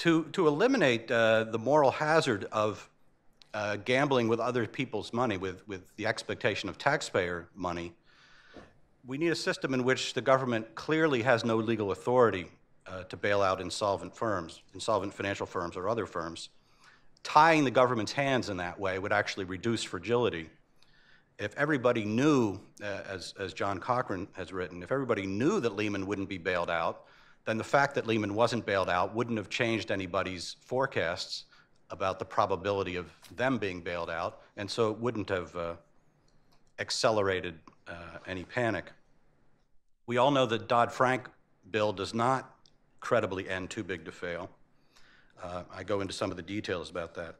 To eliminate the moral hazard of gambling with other people's money, with the expectation of taxpayer money, we need a system in which the government clearly has no legal authority to bail out insolvent firms, insolvent financial firms or other firms. Tying the government's hands in that way would actually reduce fragility. If everybody knew, as John Cochran has written, if everybody knew that Lehman wouldn't be bailed out, then the fact that Lehman wasn't bailed out wouldn't have changed anybody's forecasts about the probability of them being bailed out, and so it wouldn't have accelerated any panic. We all know that Dodd-Frank bill does not credibly end too big to fail. I go into some of the details about that.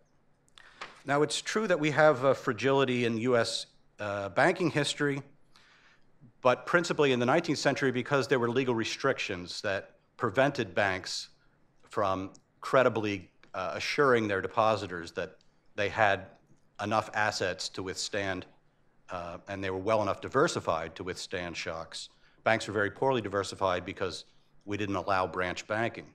Now, it's true that we have fragility in U.S. Banking history, but principally in the 19th century because there were legal restrictions that prevented banks from credibly assuring their depositors that they had enough assets to withstand, and they were well enough diversified to withstand shocks. Banks were very poorly diversified because we didn't allow branch banking.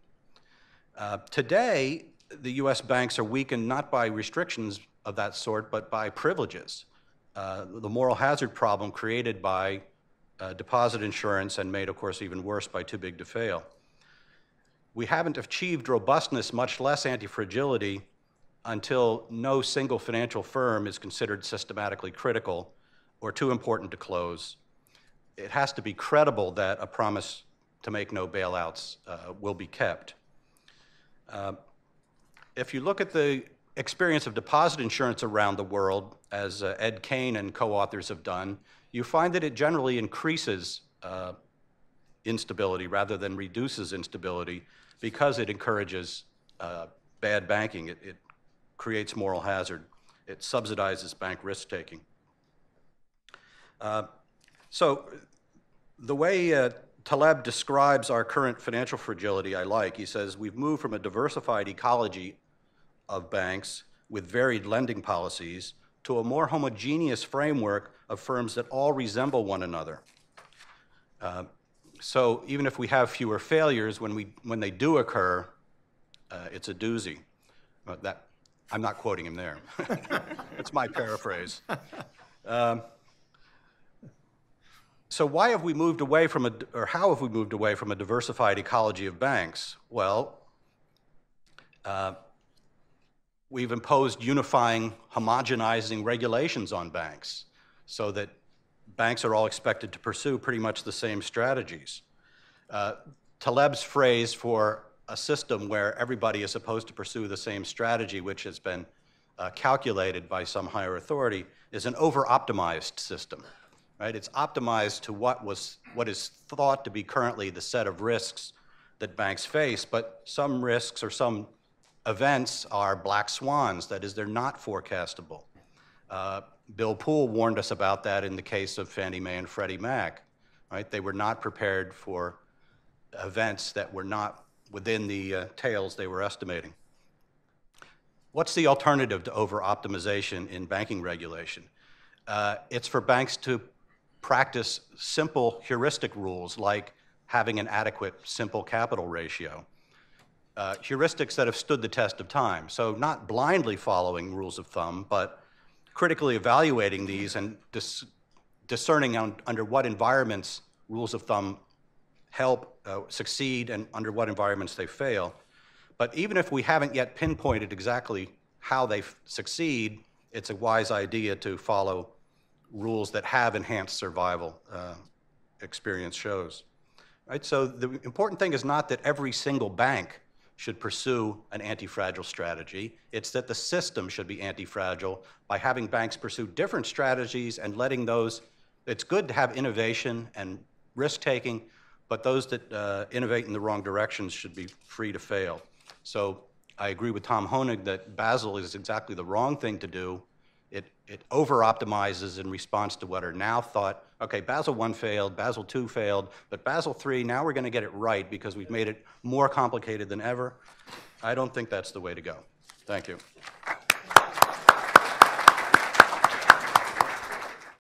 Today, the U.S. banks are weakened not by restrictions of that sort, but by privileges. The moral hazard problem created by deposit insurance and made, of course, even worse by too big to fail. We haven't achieved robustness, much less anti-fragility, until no single financial firm is considered systematically critical or too important to close. It has to be credible that a promise to make no bailouts will be kept. If you look at the experience of deposit insurance around the world, as Ed Kane and co-authors have done, you find that it generally increases instability rather than reduces instability because it encourages bad banking. It creates moral hazard. It subsidizes bank risk-taking. So the way Taleb describes our current financial fragility, I like. He says, we've moved from a diversified ecology of banks with varied lending policies to a more homogeneous framework of firms that all resemble one another. So even if we have fewer failures, when they do occur, it's a doozy. I'm not quoting him there. It's my paraphrase. So why have we moved away from or how have we moved away from a diversified ecology of banks? Well, we've imposed unifying, homogenizing regulations on banks so that banks are all expected to pursue pretty much the same strategies. Taleb's phrase for a system where everybody is supposed to pursue the same strategy, which has been calculated by some higher authority, is an over-optimized system. Right? It's optimized to what is thought to be currently the set of risks that banks face, but some risks or some events are black swans. That is, they're not forecastable. Bill Poole warned us about that in the case of Fannie Mae and Freddie Mac. Right? They were not prepared for events that were not within the tails they were estimating. What's the alternative to over-optimization in banking regulation? It's for banks to practice simple heuristic rules like having an adequate simple capital ratio. Heuristics that have stood the test of time. So not blindly following rules of thumb, but critically evaluating these and discerning under what environments rules of thumb help succeed and under what environments they fail. But even if we haven't yet pinpointed exactly how they succeed, it's a wise idea to follow rules that have enhanced survival, experience shows. Right? So the important thing is not that every single bank should pursue an anti-fragile strategy. It's that the system should be anti-fragile by having banks pursue different strategies and letting those, it's good to have innovation and risk-taking, but those that innovate in the wrong directions should be free to fail. So I agree with Tom Honig that Basel is exactly the wrong thing to do. It over-optimizes in response to what are now thought, okay, Basel I failed, Basel II failed, but Basel III, now we're going to get it right because we've made it more complicated than ever. I don't think that's the way to go. Thank you.